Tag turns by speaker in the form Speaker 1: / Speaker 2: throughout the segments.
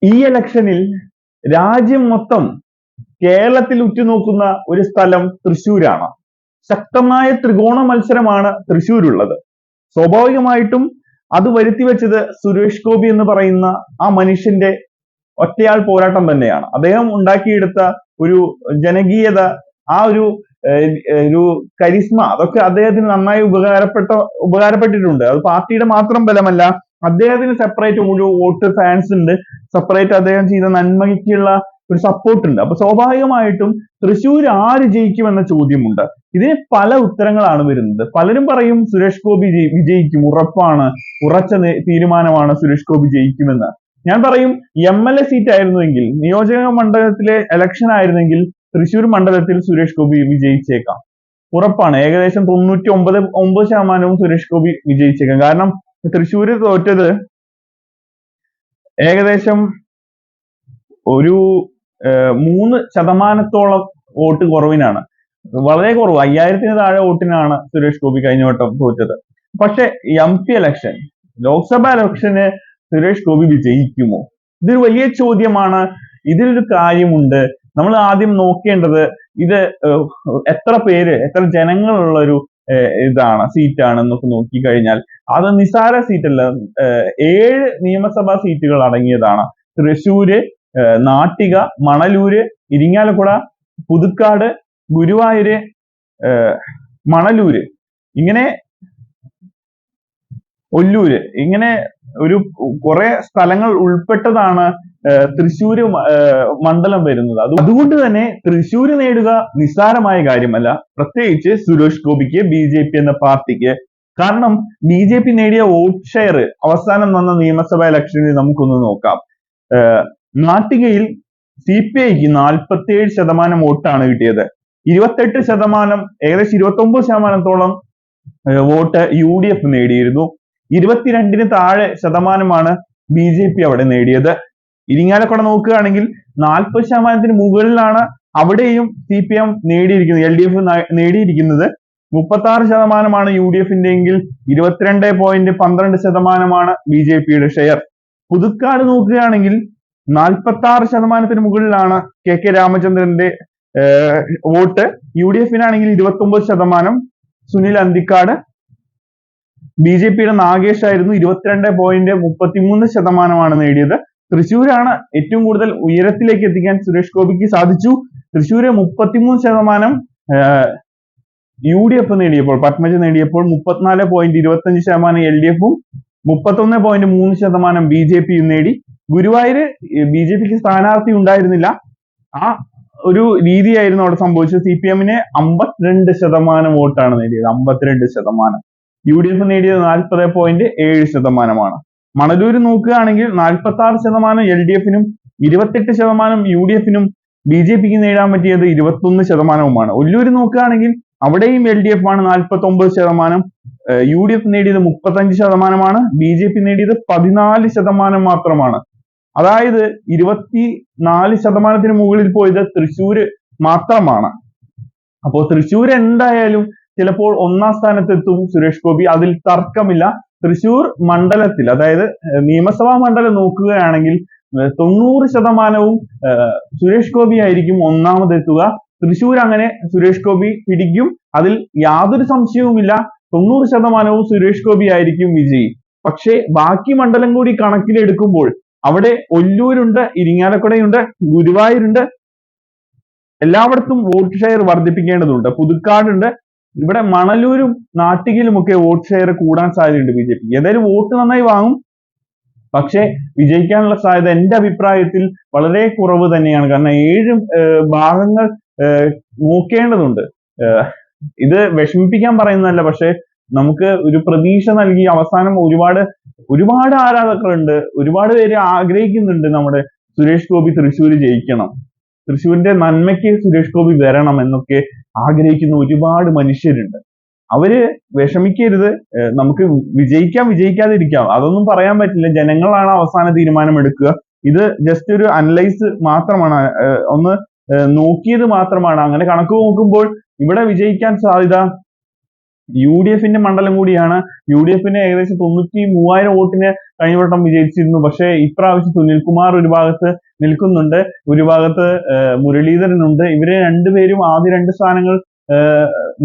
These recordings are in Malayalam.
Speaker 1: ഈ ഇലക്ഷനിൽ രാജ്യം മൊത്തം കേരളത്തിൽ ഉറ്റുനോക്കുന്ന ഒരു സ്ഥലം തൃശ്ശൂരാണ്. ശക്തമായ ത്രികോണ മത്സരമാണ് തൃശ്ശൂരുള്ളത്. സ്വാഭാവികമായിട്ടും അത് വരുത്തിവെച്ചത് സുരേഷ് ഗോപി എന്ന് പറയുന്ന ആ മനുഷ്യന്റെ ഒറ്റയാൾ പോരാട്ടം തന്നെയാണ്. അദ്ദേഹം ഉണ്ടാക്കിയെടുത്ത ഒരു ജനകീയത, ആ ഒരു കരിസ്മ, അതൊക്കെ അദ്ദേഹത്തിന് നന്നായി ഉപകാരപ്പെട്ടിട്ടുണ്ട്. അത് പാർട്ടിയുടെ മാത്രം ബലമല്ല, അദ്ദേഹത്തിന് സെപ്പറേറ്റ് ഒരു വോട്ട് ഫാൻസ് ഉണ്ട്, സെപ്പറേറ്റ് അദ്ദേഹം ചെയ്ത നന്മയ്ക്കുള്ള ഒരു സപ്പോർട്ട് ഉണ്ട്. അപ്പൊ സ്വാഭാവികമായിട്ടും തൃശ്ശൂർ ആര് ജയിക്കുമെന്ന ചോദ്യമുണ്ട്. ഇതിന് പല ഉത്തരങ്ങളാണ് വരുന്നത്. പലരും പറയും സുരേഷ് ഗോപി വിജയിക്കും, ഉറപ്പാണ്, ഉറച്ച തീരുമാനമാണ് സുരേഷ് ഗോപി ജയിക്കുമെന്ന്. ഞാൻ പറയും MLA സീറ്റ് ആയിരുന്നുവെങ്കിൽ, നിയോജക മണ്ഡലത്തിലെ ഇലക്ഷൻ ആയിരുന്നെങ്കിൽ തൃശ്ശൂർ മണ്ഡലത്തിൽ സുരേഷ് ഗോപി വിജയിച്ചേക്കാം, ഉറപ്പാണ്. ഏകദേശം 99% സുരേഷ് ഗോപി വിജയിച്ചേക്കാം. കാരണം തൃശ്ശൂര് തോറ്റത് ഏകദേശം ഒരു 3% വോട്ട് കുറവിനാണ്, വളരെ കുറവ്, 5000-ന് താഴെ വോട്ടിനാണ് സുരേഷ് ഗോപി കഴിഞ്ഞ വട്ടം തോറ്റത്. പക്ഷെ MP ഇലക്ഷൻ, ലോക്സഭാ ഇലക്ഷന് സുരേഷ് ഗോപി വിജയിക്കുമോ? ഇതൊരു വലിയ ചോദ്യമാണ്. ഇതിലൊരു കാര്യമുണ്ട്, നമ്മൾ ആദ്യം നോക്കേണ്ടത് ഇത് എത്ര ജനങ്ങളുള്ള ഒരു സീറ്റാണ് എന്നൊക്കെ നോക്കിക്കഴിഞ്ഞാൽ അത് നിസ്സാര സീറ്റല്ല. 7 നിയമസഭാ സീറ്റുകൾ അടങ്ങിയതാണ്. തൃശ്ശൂര്, നാട്ടിക, മണലൂര്, ഇരിങ്ങാലക്കുട, പുതുക്കാട്, ഗുരുവായൂര്, മണലൂര്, ഇങ്ങനെ ഒല്ലൂര്, ഇങ്ങനെ കുറെ സ്ഥലങ്ങൾ ഉൾപ്പെട്ടതാണ് തൃശ്ശൂര് മണ്ഡലം വരുന്നത്. അതുകൊണ്ട് തന്നെ തൃശ്ശൂര് നേടുക നിസ്സാരമായ കാര്യമല്ല, പ്രത്യേകിച്ച് സുരേഷ് ഗോപിക്ക്, BJP എന്ന പാർട്ടിക്ക്. കാരണം BJP നേടിയ വോട്ട് ഷെയർ അവസാനം വന്ന നിയമസഭാ ഇലക്ഷനിൽ നമുക്കൊന്ന് നോക്കാം. നാട്ടികയിൽ CPIക്ക് 47% വോട്ടാണ് കിട്ടിയത്. 28%, ഏകദേശം 29%-ഓളം വോട്ട് UDF നേടിയിരുന്നു. 22-ന് താഴെ ശതമാനമാണ് BJP അവിടെ നേടിയത്. ഇരിങ്ങാലക്കുട നോക്കുകയാണെങ്കിൽ 40%-ന് മുകളിലാണ് അവിടെയും CPM നേടിയിരിക്കുന്നത്, LDF നേടിയിരിക്കുന്നത്. 36%-മാണ് UDF-ന്റെ എങ്കിൽ 22.12%-മാണ് BJP-യുടെ ഷെയർ. പുതുക്കാട് നോക്കുകയാണെങ്കിൽ 46%-ന് മുകളിലാണ് KK രാമചന്ദ്രന്റെ വോട്ട്. UDF-നാണെങ്കിൽ 29%. സുനിൽ അന്തിക്കാട്, BJP-യുടെ നാഗേഷ് ആയിരുന്നു, 22.33%-മാണ് നേടിയത്. തൃശ്ശൂരാണ് ഏറ്റവും കൂടുതൽ ഉയരത്തിലേക്ക് എത്തിക്കാൻ സുരേഷ് ഗോപിക്ക് സാധിച്ചു. തൃശ്ശൂര് 33% UDF നേടിയപ്പോൾ, പത്മജ നേടിയപ്പോൾ 34.25% LDF-ഉം 31.3% BJP-യും നേടി. ഗുരുവായൂര് BJP-ക്ക് സ്ഥാനാർത്ഥി ഉണ്ടായിരുന്നില്ല, ആ ഒരു രീതിയായിരുന്നു അവിടെ സംഭവിച്ചത്. CPM-ന് 52% വോട്ടാണ് നേടിയത്, 52%. UDF നേടിയത് 40.7%-മാണ്. മണലൂര് നോക്കുകയാണെങ്കിൽ 46% LDF-നും 28% UDF-നും, BJP-ക്ക് നേടാൻ പറ്റിയത് 21%-മാണ്. ഒല്ലൂര് നോക്കുകയാണെങ്കിൽ അവിടെയും LDF ആണ് 49%, UDF നേടിയത് 35%-മാണ്, BJP നേടിയത് 14% മാത്രമാണ്. അതായത് 24%-ന് മുകളിൽ പോയത് തൃശ്ശൂര് മാത്രമാണ്. അപ്പോൾ തൃശ്ശൂർ എന്തായാലും ചിലപ്പോൾ 1-ാം സ്ഥാനത്തെത്തും സുരേഷ് ഗോപി, അതിൽ തർക്കമില്ല. തൃശ്ശൂർ മണ്ഡലത്തിൽ, അതായത് നിയമസഭാ മണ്ഡലം നോക്കുകയാണെങ്കിൽ 90%-വും സുരേഷ് ഗോപി ആയിരിക്കും ഒന്നാമതെത്തുക. തൃശ്ശൂർ അങ്ങനെ സുരേഷ് ഗോപി പിടിക്കും, അതിൽ യാതൊരു സംശയവുമില്ല. 90%-വും സുരേഷ് ഗോപി ആയിരിക്കും വിജയി. പക്ഷേ ബാക്കി മണ്ഡലം കൂടി കണക്കിലെടുക്കുമ്പോൾ അവിടെ ഒല്ലൂരുണ്ട്, ഇരിങ്ങാലക്കുടയുണ്ട്, ഗുരുവായൂരുണ്ട്, എല്ലായിടത്തും വോട്ട് ഷെയർ വർദ്ധിപ്പിക്കേണ്ടതുണ്ട്. പുതുക്കാടുണ്ട്, ഇവിടെ മണലൂരും നാട്ടികയിലുമൊക്കെ വോട്ട് ഷെയർ കൂടാൻ സാധ്യതയുണ്ട് BJP. ഏതായാലും വോട്ട് നന്നായി വാങ്ങും, പക്ഷെ വിജയിക്കാനുള്ള സാധ്യത എന്റെ അഭിപ്രായത്തിൽ വളരെ കുറവ് തന്നെയാണ്. കാരണം 7 ഭാഗങ്ങൾ നോക്കേണ്ടതുണ്ട്. ഇത് വിഷമിപ്പിക്കാൻ പറയുന്നതല്ല, പക്ഷെ നമുക്ക് ഒരു പ്രതീക്ഷ നൽകി അവസാനം ഒരുപാട് ആരാധകരുണ്ട്, ഒരുപാട് പേര് ആഗ്രഹിക്കുന്നുണ്ട് നമ്മുടെ സുരേഷ് ഗോപി തൃശ്ശൂർ ജയിക്കണം, തൃശ്ശൂരിന്റെ നന്മയ്ക്ക് സുരേഷ് ഗോപി വരണം എന്നൊക്കെ ആഗ്രഹിക്കുന്ന ഒരുപാട് മനുഷ്യരുണ്ട്. അവര് വിഷമിക്കരുത്. നമുക്ക് വിജയിക്കാതിരിക്കാം, അതൊന്നും പറയാൻ പറ്റില്ല. ജനങ്ങളാണ് അവസാന തീരുമാനം എടുക്കുക. ഇത് ജസ്റ്റ് ഒരു അനലൈസ് മാത്രമാണ്, ഒന്ന് നോക്കിയത് മാത്രമാണ്. അങ്ങനെ കണക്ക് നോക്കുമ്പോൾ ഇവിടെ വിജയിക്കാൻ സാധ്യത UDFന്റെ മണ്ഡലം കൂടിയാണ്. UDFന് ഏകദേശം 93,000 വോട്ടിന് കഴിഞ്ഞ വട്ടം വിജയിച്ചിരുന്നു. പക്ഷേ ഇപ്രാവശ്യം സുനിൽകുമാർ ഒരു ഭാഗത്ത് നിൽക്കുന്നുണ്ട്, ഒരു ഭാഗത്ത് മുരളീധരൻ ഉണ്ട്. ഇവര് രണ്ടുപേരും ആദ്യ 2 സ്ഥാനങ്ങൾ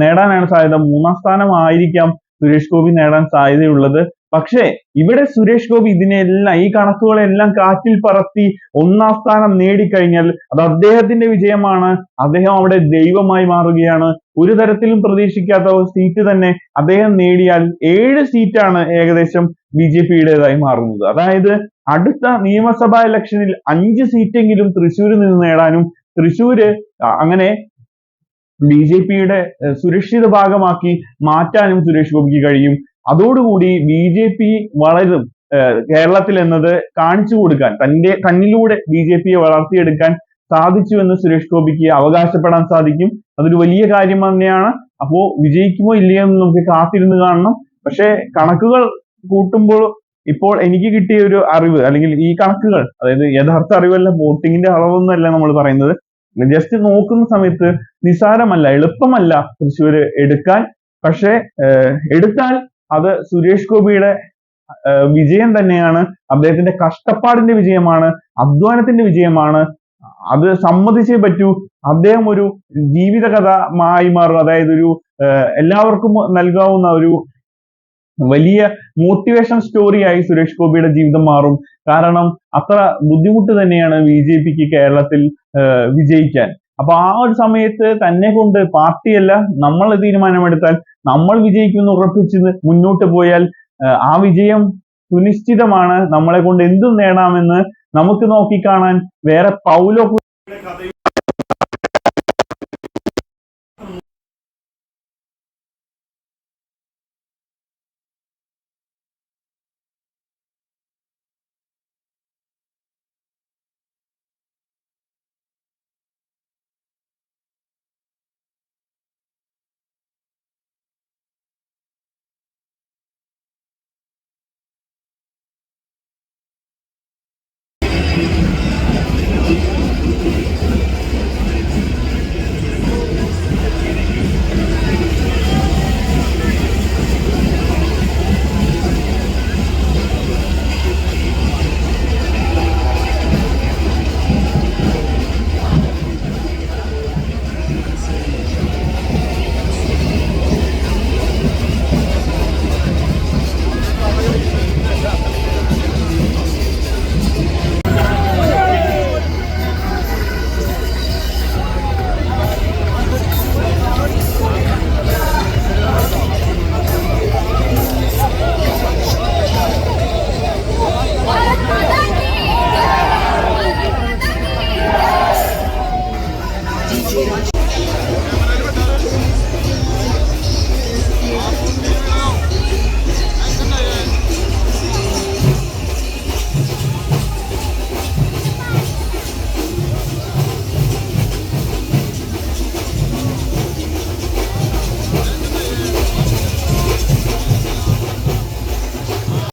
Speaker 1: നേടാനാണ് സാധ്യത. 3-ാം സ്ഥാനമായിരിക്കാം സുരേഷ് ഗോപി നേടാൻ സാധ്യതയുള്ളത്. പക്ഷേ ഇവിടെ സുരേഷ് ഗോപി ഇതിനെല്ലാം, ഈ കണക്കുകളെല്ലാം കാറ്റിൽ പറത്തി 1-ാം സ്ഥാനം നേടിക്കഴിഞ്ഞാൽ അത് അദ്ദേഹത്തിന്റെ വിജയമാണ്. അദ്ദേഹം അവിടെ ദൈവമായി മാറുകയാണ്. ഒരു തരത്തിലും പ്രതീക്ഷിക്കാത്ത ഒരു സീറ്റ് തന്നെ അദ്ദേഹം നേടിയാൽ 7 സീറ്റാണ് ഏകദേശം BJP-യുടേതായി മാറുന്നത്. അതായത് അടുത്ത നിയമസഭാ ഇലക്ഷനിൽ 5 സീറ്റെങ്കിലും തൃശ്ശൂരിൽ നിന്ന് നേടാനും തൃശ്ശൂര് അങ്ങനെ BJP-യുടെ സുരക്ഷിത ഭാഗമാക്കി മാറ്റാനും സുരേഷ് ഗോപിക്ക് കഴിയും. അതോടുകൂടി BJP വളരും കേരളത്തിൽ എന്നത് കാണിച്ചു കൊടുക്കാൻ, തന്നിലൂടെ BJP-യെ വളർത്തിയെടുക്കാൻ സാധിച്ചു എന്ന് സുരേഷ് ഗോപിക്ക് അവകാശപ്പെടാൻ സാധിക്കും. അതൊരു വലിയ കാര്യം തന്നെയാണ്. അപ്പോ വിജയിക്കുമോ ഇല്ലയോ എന്ന് നമുക്ക് കാത്തിരുന്ന് കാണണം. പക്ഷേ കണക്കുകൾ കൂട്ടുമ്പോൾ ഇപ്പോൾ എനിക്ക് കിട്ടിയ ഒരു അറിവ്, അല്ലെങ്കിൽ ഈ കണക്കുകൾ, അതായത് യഥാർത്ഥ അറിവല്ല, വോട്ടിങ്ങിന്റെ അളവൊന്നുമല്ല നമ്മൾ പറയുന്നത്, ജസ്റ്റ് നോക്കുന്ന സമയത്ത് നിസാരമല്ല, എളുപ്പമല്ല തൃശ്ശൂര് എടുക്കാൻ. പക്ഷേ എടുത്താൽ അത് സുരേഷ് ഗോപിയുടെ വിജയം തന്നെയാണ്. അദ്ദേഹത്തിന്റെ കഷ്ടപ്പാടിന്റെ വിജയമാണ്, അധ്വാനത്തിന്റെ വിജയമാണ്. അത് സമ്മതിച്ചേ പറ്റൂ. അദ്ദേഹം ഒരു ജീവിത കഥമായി മാറും. അതായത് ഒരു എല്ലാവർക്കും നൽകാവുന്ന ഒരു വലിയ മോട്ടിവേഷൻ സ്റ്റോറിയായി സുരേഷ് ഗോപിയുടെ ജീവിതം മാറും. കാരണം അത്ര ബുദ്ധിമുട്ട് തന്നെയാണ് BJP-ക്ക് കേരളത്തിൽ വിജയിക്കാൻ. അപ്പൊ ആ ഒരു സമയത്ത് തന്നെ കൊണ്ട് പാർട്ടിയല്ല, നമ്മൾ തീരുമാനമെടുത്താൽ, നമ്മൾ വിജയിക്കുമെന്ന് ഉറപ്പിച്ച് മുന്നോട്ട് പോയാൽ ആ വിജയം സുനിശ്ചിതമാണ്. നമ്മളെ കൊണ്ട് എന്തും നേടാമെന്ന് നമുക്ക് നോക്കിക്കാണാൻ വേറെ പൗലോ കഥ